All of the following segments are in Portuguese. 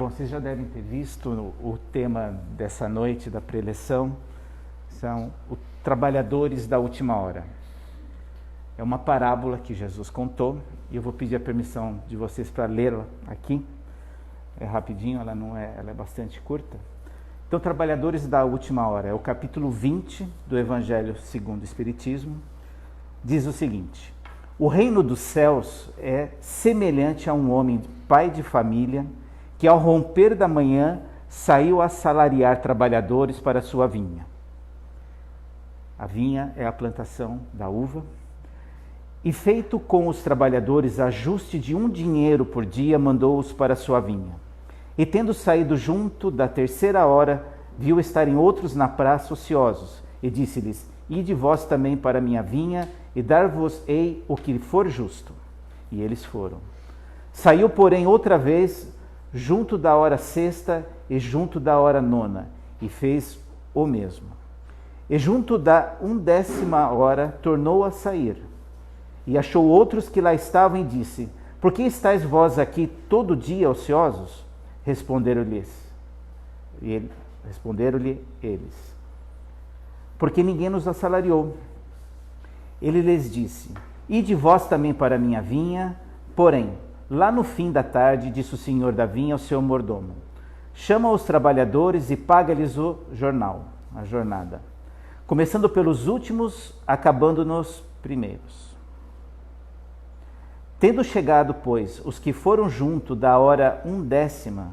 Bom, vocês já devem ter visto o tema dessa noite da preleção, são os trabalhadores da última hora. É uma parábola que Jesus contou, e eu vou pedir a permissão de vocês para lê-la aqui. É rapidinho, ela é bastante curta. Então, trabalhadores da última hora, é o capítulo 20 do Evangelho segundo o Espiritismo, diz o seguinte: o reino dos céus é semelhante a um homem, pai de família, que ao romper da manhã saiu a assalariar trabalhadores para a sua vinha. A vinha é a plantação da uva. E feito com os trabalhadores ajuste de 1 dinheiro por dia, mandou-os para a sua vinha. E tendo saído junto da 3ª hora, viu estarem outros na praça ociosos, e disse-lhes: ide vós também para a minha vinha, e dar-vos-ei o que for justo. E eles foram. Saiu, porém, outra vez, junto da hora 6ª e junto da hora 9ª, e fez o mesmo. E junto da 1ª hora, tornou a sair. E achou outros que lá estavam e disse: por que estáis vós aqui todo dia ociosos? Responderam-lhe eles: porque ninguém nos assalariou. Ele lhes disse: ide vós também para a minha vinha. Porém, lá no fim da tarde, disse o senhor da vinha ao seu mordomo: chama os trabalhadores e paga-lhes a jornada, começando pelos últimos, acabando nos primeiros. Tendo chegado, pois, os que foram junto da hora 1ª,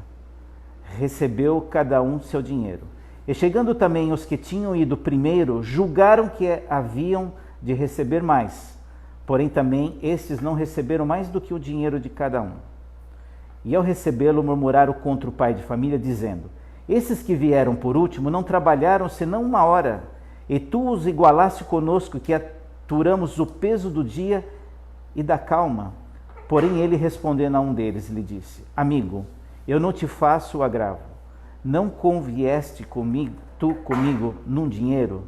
recebeu cada um seu dinheiro. E chegando também os que tinham ido primeiro, julgaram que haviam de receber mais. Porém também estes não receberam mais do que o dinheiro de cada um. E ao recebê-lo, murmuraram contra o pai de família, dizendo: esses que vieram por último não trabalharam senão 1 hora, e tu os igualaste conosco, que aturamos o peso do dia e da calma. Porém ele, respondendo a um deles, lhe disse: amigo, eu não te faço agravo. Não convieste tu comigo num dinheiro?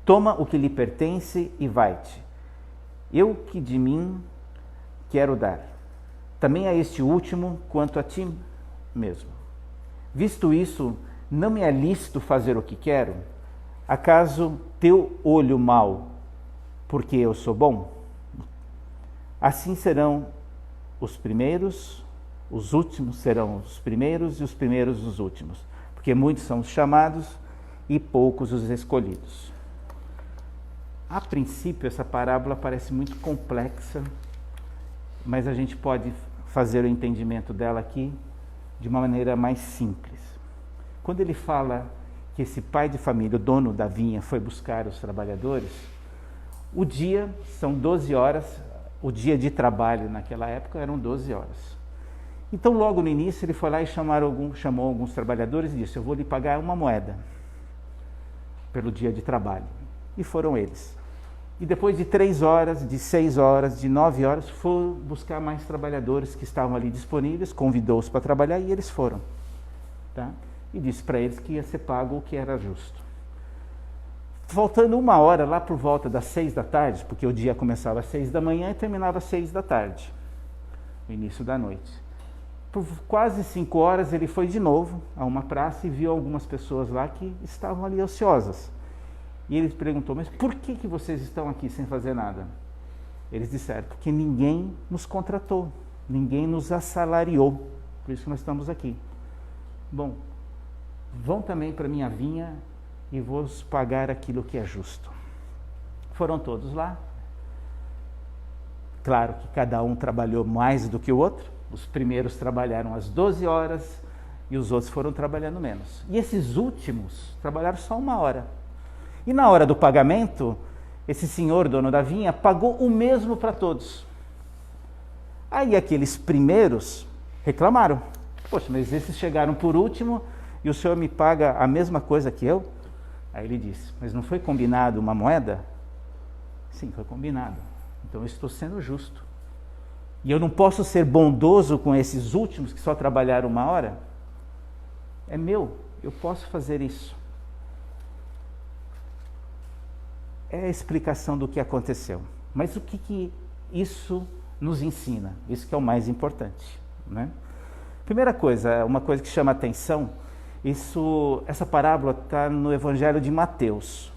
Toma o que lhe pertence e vai-te. Eu que de mim quero dar, também a este último quanto a ti mesmo. Visto isso, não me é lícito fazer o que quero? Acaso teu olho mau, porque eu sou bom? Assim serão os primeiros, os últimos serão os primeiros, e os primeiros os últimos. Porque muitos são os chamados e poucos os escolhidos. A princípio, essa parábola parece muito complexa, mas a gente pode fazer o entendimento dela aqui de uma maneira mais simples. Quando ele fala que esse pai de família, o dono da vinha, foi buscar os trabalhadores, o dia são 12 horas, o dia de trabalho naquela época eram 12 horas. Então, logo no início, ele foi lá e chamou alguns trabalhadores e disse: eu vou lhe pagar 1 moeda pelo dia de trabalho. E foram eles. E depois de 3 horas, de 6 horas, de 9 horas, foi buscar mais trabalhadores que estavam ali disponíveis, convidou-os para trabalhar e eles foram. Tá? E disse para eles que ia ser pago o que era justo. Faltando 1 hora, lá por volta das 6 da tarde, porque o dia começava às 6 da manhã e terminava às 6 da tarde, no início da noite. Por quase 5 horas, ele foi de novo a uma praça e viu algumas pessoas lá que estavam ali ociosas. E ele perguntou: mas por que vocês estão aqui sem fazer nada? Eles disseram: porque ninguém nos contratou, ninguém nos assalariou, por isso que nós estamos aqui. Bom, vão também para a minha vinha e vos pagar aquilo que é justo. Foram todos lá. Claro que cada um trabalhou mais do que o outro. Os primeiros trabalharam às 12 horas e os outros foram trabalhando menos. E esses últimos trabalharam só 1 hora. E na hora do pagamento, esse senhor, dono da vinha, pagou o mesmo para todos. Aí aqueles primeiros reclamaram: poxa, mas esses chegaram por último e o senhor me paga a mesma coisa que eu? Aí ele disse: mas não foi combinado 1 moeda? Sim, foi combinado. Então eu estou sendo justo. E eu não posso ser bondoso com esses últimos que só trabalharam 1 hora? É meu, eu posso fazer isso. É a explicação do que aconteceu. Mas o que isso nos ensina? Isso que é o mais importante, né? Primeira coisa, uma coisa que chama atenção, essa parábola está no Evangelho de Mateus.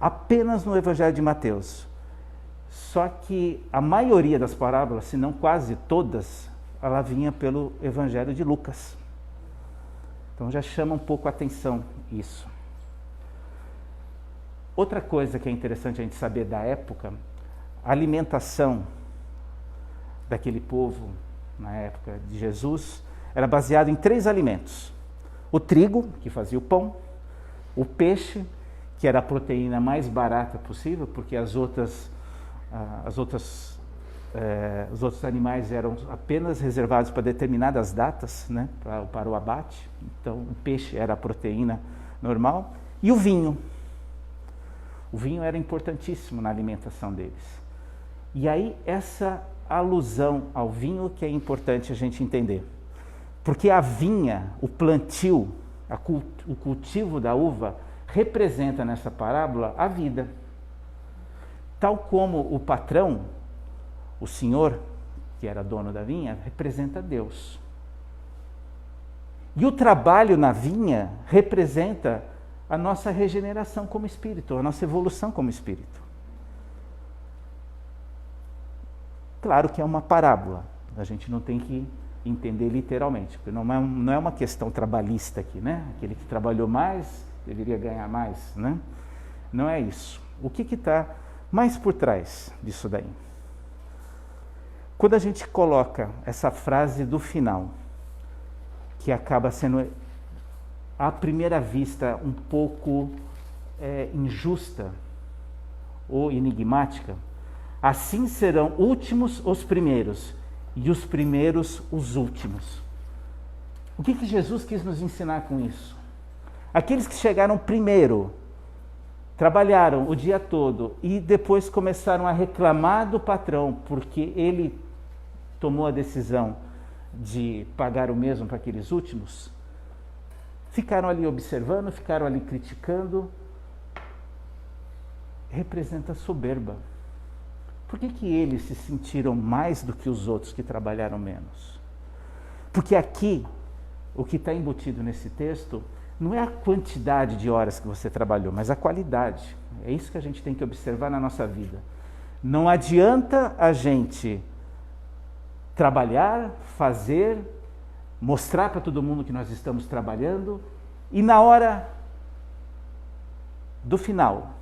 Apenas no Evangelho de Mateus. Só que a maioria das parábolas, se não quase todas, ela vinha pelo Evangelho de Lucas. Então já chama um pouco a atenção isso. Outra coisa que é interessante a gente saber da época, a alimentação daquele povo, na época de Jesus, era baseada em 3 alimentos. O trigo, que fazia o pão, o peixe, que era a proteína mais barata possível, porque os outros animais eram apenas reservados para determinadas datas, né, para o abate. Então, o peixe era a proteína normal. E o vinho. O vinho era importantíssimo na alimentação deles. E aí, essa alusão ao vinho que é importante a gente entender. Porque a vinha, o plantio, o cultivo da uva, representa nessa parábola a vida. Tal como o patrão, o senhor, que era dono da vinha, representa Deus. E o trabalho na vinha representa a nossa regeneração como espírito, a nossa evolução como espírito. Claro que é uma parábola, a gente não tem que entender literalmente, porque não é uma questão trabalhista aqui, né? Aquele que trabalhou mais deveria ganhar mais, né? Não é isso. O que está mais por trás disso daí? Quando a gente coloca essa frase do final, que acaba sendo, à primeira vista, um pouco injusta ou enigmática, assim serão últimos os primeiros, e os primeiros os últimos. O que Jesus quis nos ensinar com isso? Aqueles que chegaram primeiro, trabalharam o dia todo e depois começaram a reclamar do patrão porque ele tomou a decisão de pagar o mesmo para aqueles últimos, ficaram ali observando, ficaram ali criticando. Representa soberba. Por que eles se sentiram mais do que os outros que trabalharam menos? Porque aqui, o que está embutido nesse texto, não é a quantidade de horas que você trabalhou, mas a qualidade. É isso que a gente tem que observar na nossa vida. Não adianta a gente trabalhar, fazer, mostrar para todo mundo que nós estamos trabalhando, e na hora do final,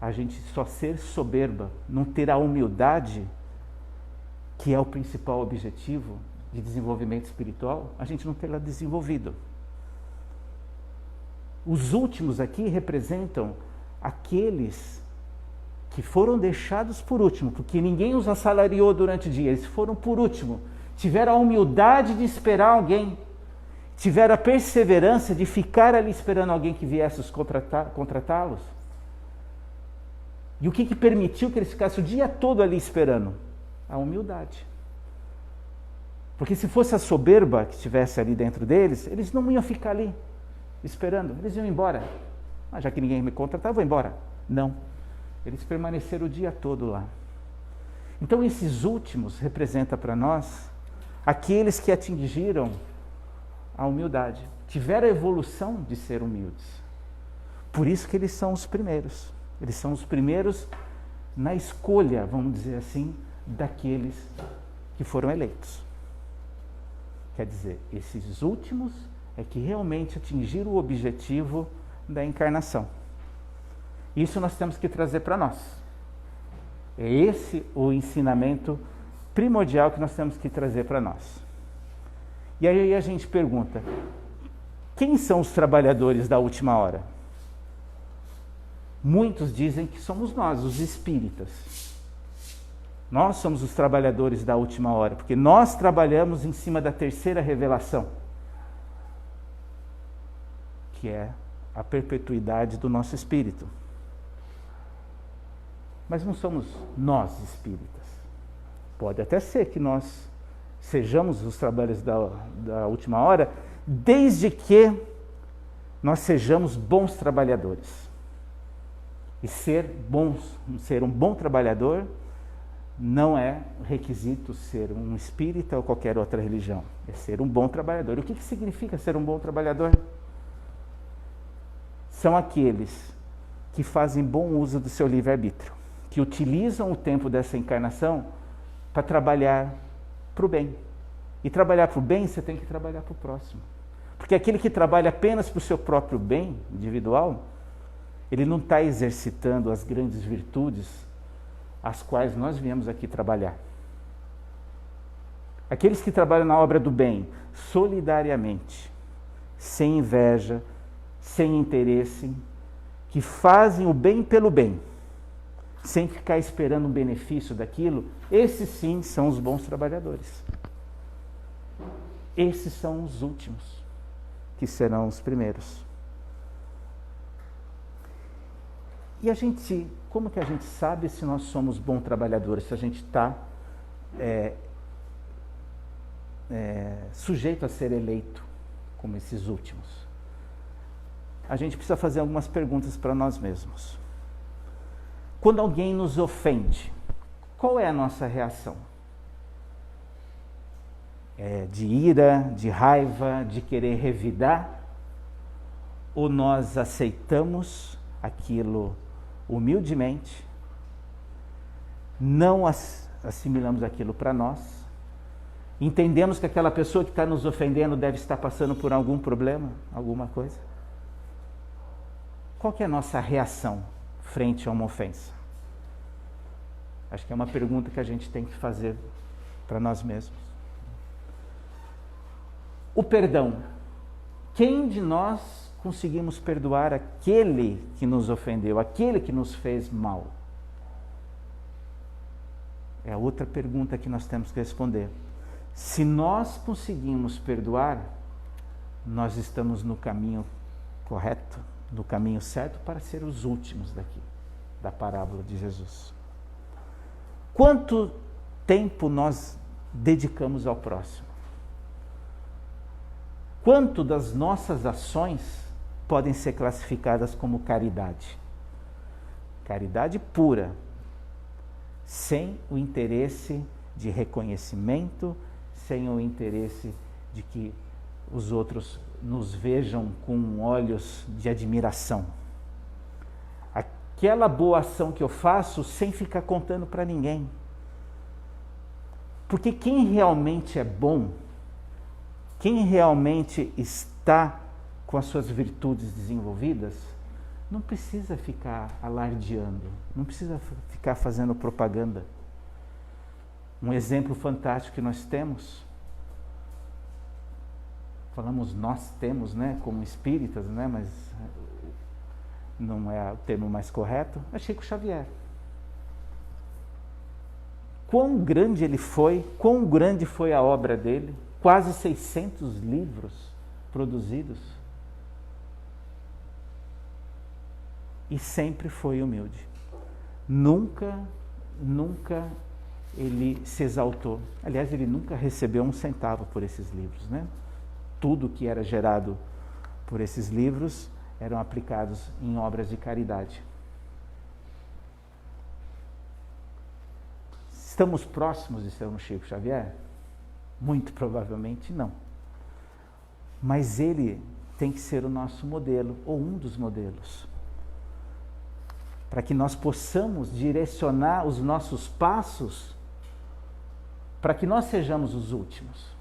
a gente só ser soberba, não ter a humildade, que é o principal objetivo de desenvolvimento espiritual, a gente não ter ela desenvolvido. Os últimos aqui representam aqueles que foram deixados por último, porque ninguém os assalariou durante o dia, eles foram por último, tiveram a humildade de esperar alguém, tiveram a perseverança de ficar ali esperando alguém que viesse os contratá-los. E o que permitiu que eles ficassem o dia todo ali esperando? A humildade. Porque se fosse a soberba que estivesse ali dentro deles, eles não iam ficar ali esperando, eles iam embora. Já que ninguém me contratar, eu vou embora. Não. Eles permaneceram o dia todo lá. Então esses últimos representam para nós aqueles que atingiram a humildade, tiveram a evolução de ser humildes. Por isso que eles são os primeiros. Eles são os primeiros na escolha, vamos dizer assim, daqueles que foram eleitos. Quer dizer, esses últimos é que realmente atingiram o objetivo da encarnação. Isso nós temos que trazer para nós. É esse o ensinamento primordial que nós temos que trazer para nós. E aí a gente pergunta, quem são os trabalhadores da última hora? Muitos dizem que somos nós, os espíritas. Nós somos os trabalhadores da última hora, porque nós trabalhamos em cima da terceira revelação, que é a perpetuidade do nosso espírito. Mas não somos nós espíritas. Pode até ser que nós sejamos os trabalhadores da última hora, desde que nós sejamos bons trabalhadores. E ser um bom trabalhador não é requisito ser um espírita ou qualquer outra religião. É ser um bom trabalhador. E o que significa ser um bom trabalhador? São aqueles que fazem bom uso do seu livre-arbítrio, que utilizam o tempo dessa encarnação para trabalhar para o bem. E trabalhar para o bem, você tem que trabalhar para o próximo. Porque aquele que trabalha apenas para o seu próprio bem individual, ele não está exercitando as grandes virtudes as quais nós viemos aqui trabalhar. Aqueles que trabalham na obra do bem, solidariamente, sem inveja, sem interesse, que fazem o bem pelo bem, sem ficar esperando um benefício daquilo, esses sim são os bons trabalhadores. Esses são os últimos, que serão os primeiros. E a gente, como que a gente sabe se nós somos bons trabalhadores, se a gente está sujeito a ser eleito como esses últimos? A gente precisa fazer algumas perguntas para nós mesmos. Quando alguém nos ofende, qual é a nossa reação? De ira, de raiva, de querer revidar? Ou nós aceitamos aquilo humildemente, não assimilamos aquilo para nós, entendemos que aquela pessoa que está nos ofendendo deve estar passando por algum problema, alguma coisa? Qual que é a nossa reação frente a uma ofensa? Acho que é uma pergunta que a gente tem que fazer para nós mesmos. O perdão. Quem de nós conseguimos perdoar aquele que nos ofendeu, aquele que nos fez mal? É a outra pergunta que nós temos que responder. Se nós conseguimos perdoar, nós estamos no caminho correto, no caminho certo para ser os últimos daqui, da parábola de Jesus. Quanto tempo nós dedicamos ao próximo? Quanto das nossas ações podem ser classificadas como caridade? Caridade pura, sem o interesse de reconhecimento, sem o interesse de que os outros nos vejam com olhos de admiração. Aquela boa ação que eu faço sem ficar contando para ninguém. Porque quem realmente é bom, quem realmente está com as suas virtudes desenvolvidas, não precisa ficar alardeando, não precisa ficar fazendo propaganda. Um exemplo fantástico que nós temos, falamos nós temos, né, como espíritas, né, mas não é o termo mais correto, é Chico Xavier. Quão grande ele foi, quão grande foi a obra dele, quase 600 livros produzidos. E sempre foi humilde. Nunca ele se exaltou. Aliás, ele nunca recebeu um centavo por esses livros, né? Tudo que era gerado por esses livros eram aplicados em obras de caridade. Estamos próximos de ser um Chico Xavier? Muito provavelmente não. Mas ele tem que ser o nosso modelo, ou um dos modelos, para que nós possamos direcionar os nossos passos para que nós sejamos os últimos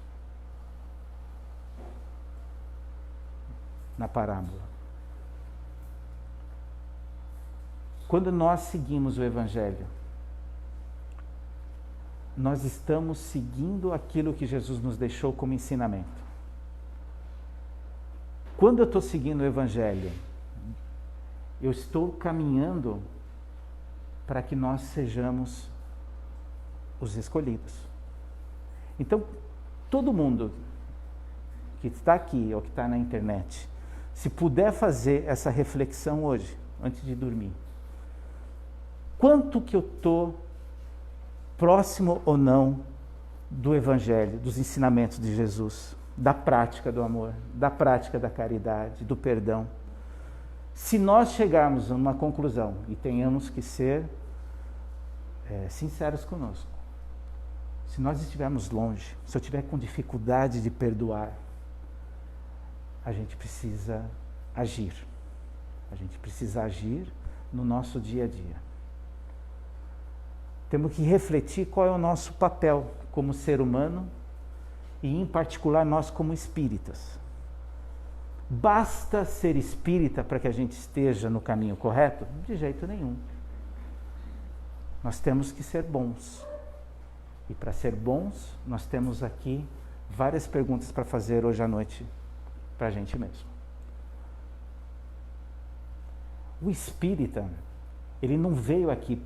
na parábola. Quando nós seguimos o Evangelho, nós estamos seguindo aquilo que Jesus nos deixou como ensinamento. Quando eu estou seguindo o Evangelho, eu estou caminhando para que nós sejamos os escolhidos. Então, todo mundo que está aqui ou que está na internet, se puder fazer essa reflexão hoje, antes de dormir, quanto que eu estou próximo ou não do Evangelho, dos ensinamentos de Jesus, da prática do amor, da prática da caridade, do perdão. Se nós chegarmos a uma conclusão e tenhamos que ser sinceros conosco. Se nós estivermos longe, se eu estiver com dificuldade de perdoar, a gente precisa agir. A gente precisa agir no nosso dia a dia. Temos que refletir qual é o nosso papel como ser humano e, em particular, nós como espíritas. Basta ser espírita para que a gente esteja no caminho correto? De jeito nenhum. Nós temos que ser bons. E para ser bons, nós temos aqui várias perguntas para fazer hoje à noite para a gente mesmo. O espírita, ele não veio aqui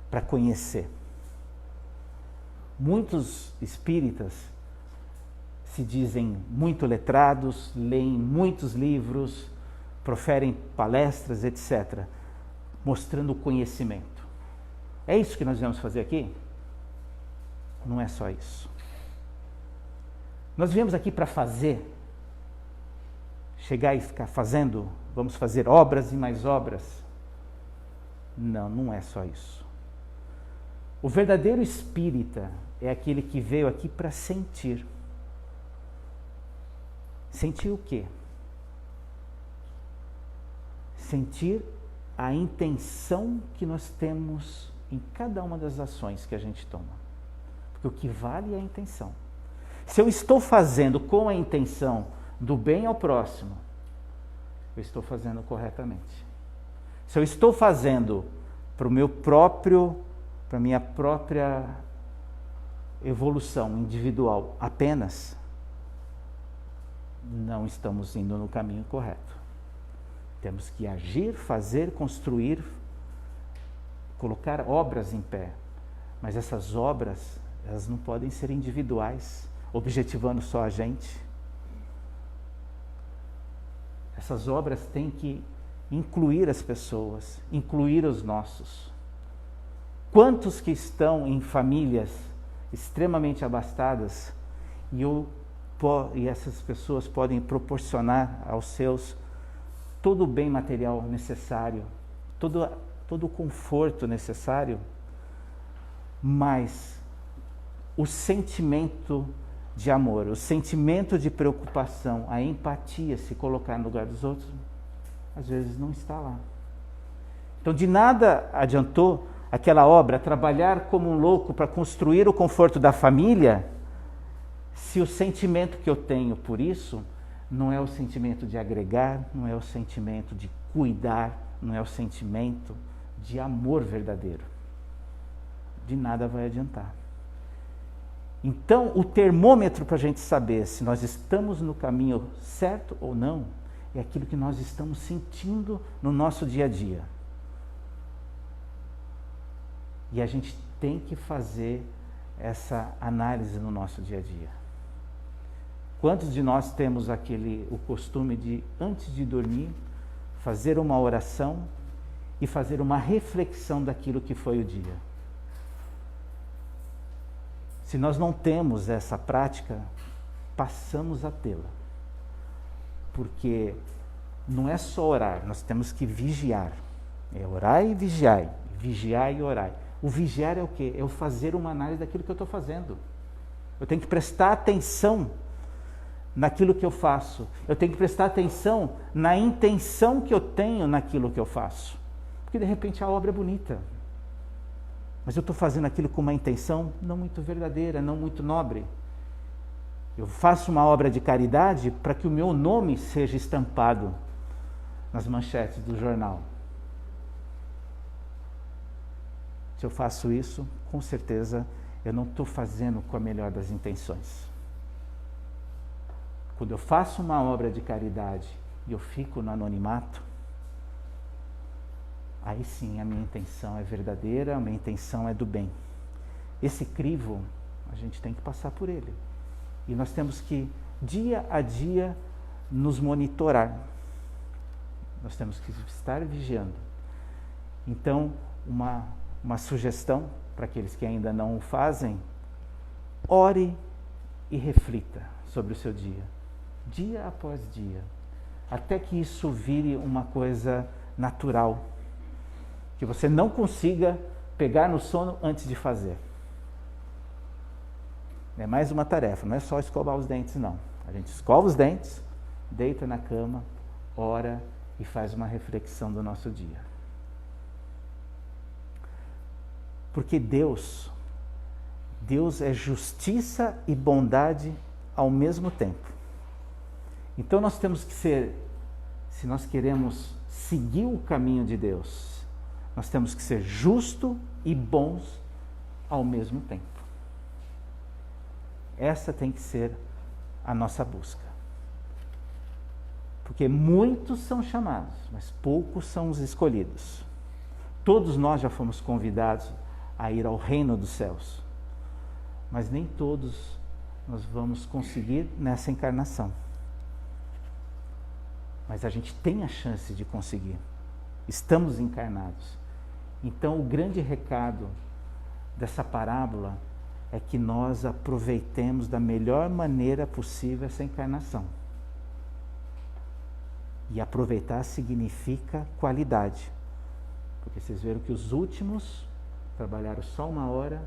para conhecer. Muitos espíritas se dizem muito letrados, leem muitos livros, proferem palestras, etc., mostrando conhecimento. É isso que nós viemos fazer aqui? Não é só isso. Nós viemos aqui para fazer, chegar e ficar fazendo, vamos fazer obras e mais obras. Não, não é só isso. O verdadeiro espírita é aquele que veio aqui para sentir. Sentir o quê? Sentir a intenção que nós temos em cada uma das ações que a gente toma. Porque o que vale é a intenção. Se eu estou fazendo com a intenção do bem ao próximo, eu estou fazendo corretamente. Se eu estou fazendo para a minha própria evolução individual apenas, não estamos indo no caminho correto. Temos que agir, fazer, construir, colocar obras em pé. Mas essas obras, elas não podem ser individuais, objetivando só a gente. Essas obras têm que incluir as pessoas, incluir os nossos. Quantos que estão em famílias extremamente abastadas e essas pessoas podem proporcionar aos seus todo o bem material necessário, todo o conforto necessário, mas o sentimento de amor, o sentimento de preocupação, a empatia, se colocar no lugar dos outros, às vezes não está lá. Então, de nada adiantou aquela obra, trabalhar como um louco para construir o conforto da família, se o sentimento que eu tenho por isso não é o sentimento de agregar, não é o sentimento de cuidar, não é o sentimento de amor verdadeiro. De nada vai adiantar. Então, o termômetro para a gente saber se nós estamos no caminho certo ou não, é aquilo que nós estamos sentindo no nosso dia a dia. E a gente tem que fazer essa análise no nosso dia a dia. Quantos de nós temos o costume de, antes de dormir, fazer uma oração e fazer uma reflexão daquilo que foi o dia? Se nós não temos essa prática, passamos a tê-la. Porque não é só orar, nós temos que vigiar. É orar e vigiar, vigiar e orar. O vigiar é o quê? É eu fazer uma análise daquilo que eu estou fazendo. Eu tenho que prestar atenção naquilo que eu faço. Eu tenho que prestar atenção na intenção que eu tenho naquilo que eu faço. Porque de repente a obra é bonita, mas eu estou fazendo aquilo com uma intenção não muito verdadeira, não muito nobre. Eu faço uma obra de caridade para que o meu nome seja estampado nas manchetes do jornal. Se eu faço isso, com certeza eu não estou fazendo com a melhor das intenções. Quando eu faço uma obra de caridade e eu fico no anonimato, aí sim a minha intenção é verdadeira, a minha intenção é do bem. Esse crivo, a gente tem que passar por ele. E nós temos que, dia a dia, nos monitorar. Nós temos que estar vigiando. Então, uma sugestão para aqueles que ainda não o fazem: ore e reflita sobre o seu dia, dia após dia, até que isso vire uma coisa natural, que você não consiga pegar no sono antes de fazer. É mais uma tarefa, não é só escovar os dentes, não. A gente escova os dentes, deita na cama, ora e faz uma reflexão do nosso dia. Porque Deus é justiça e bondade ao mesmo tempo. Então nós temos que ser, se nós queremos seguir o caminho de Deus, nós temos que ser justos e bons ao mesmo tempo. Essa tem que ser a nossa busca. Porque muitos são chamados, mas poucos são os escolhidos. Todos nós já fomos convidados a ir ao reino dos céus, mas nem todos nós vamos conseguir nessa encarnação. Mas a gente tem a chance de conseguir. Estamos encarnados. Então o grande recado dessa parábola é que nós aproveitemos da melhor maneira possível essa encarnação. E aproveitar significa qualidade. Porque vocês viram que os últimos trabalharam só 1 hora,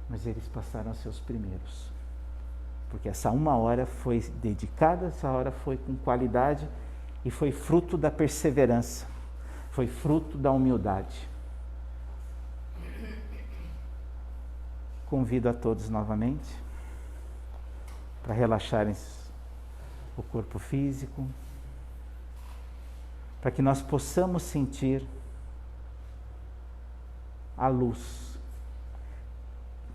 mas eles passaram a ser os primeiros. Porque essa 1 hora foi dedicada, essa hora foi com qualidade e foi fruto da perseverança, foi fruto da humildade. Convido a todos novamente para relaxarem o corpo físico, para que nós possamos sentir a luz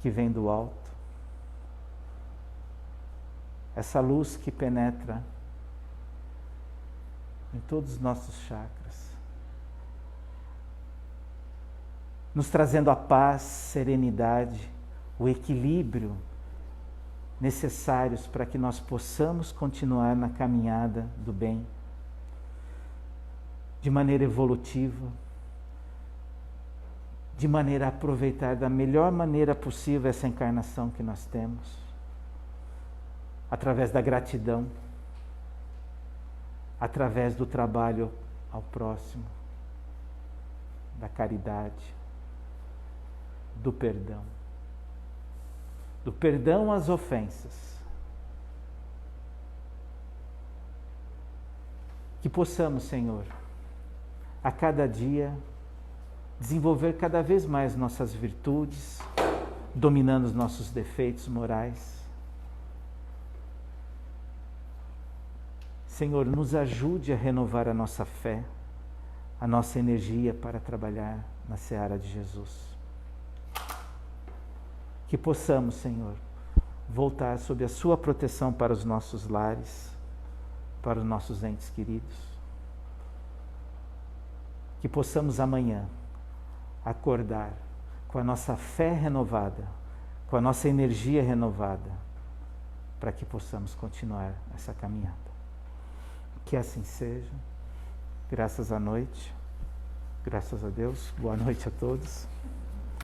que vem do alto, essa luz que penetra em todos os nossos chakras, nos trazendo a paz, serenidade, o equilíbrio necessários para que nós possamos continuar na caminhada do bem, de maneira evolutiva, de maneira a aproveitar da melhor maneira possível essa encarnação que nós temos, através da gratidão, através do trabalho ao próximo, da caridade, do perdão às ofensas. Que possamos, Senhor, a cada dia desenvolver cada vez mais nossas virtudes, dominando os nossos defeitos morais. Senhor, nos ajude a renovar a nossa fé, a nossa energia para trabalhar na seara de Jesus. Que possamos, Senhor, voltar sob a sua proteção para os nossos lares, para os nossos entes queridos. Que possamos amanhã acordar com a nossa fé renovada, com a nossa energia renovada, para que possamos continuar essa caminhada. Que assim seja. Graças à noite. Graças a Deus. Boa noite a todos.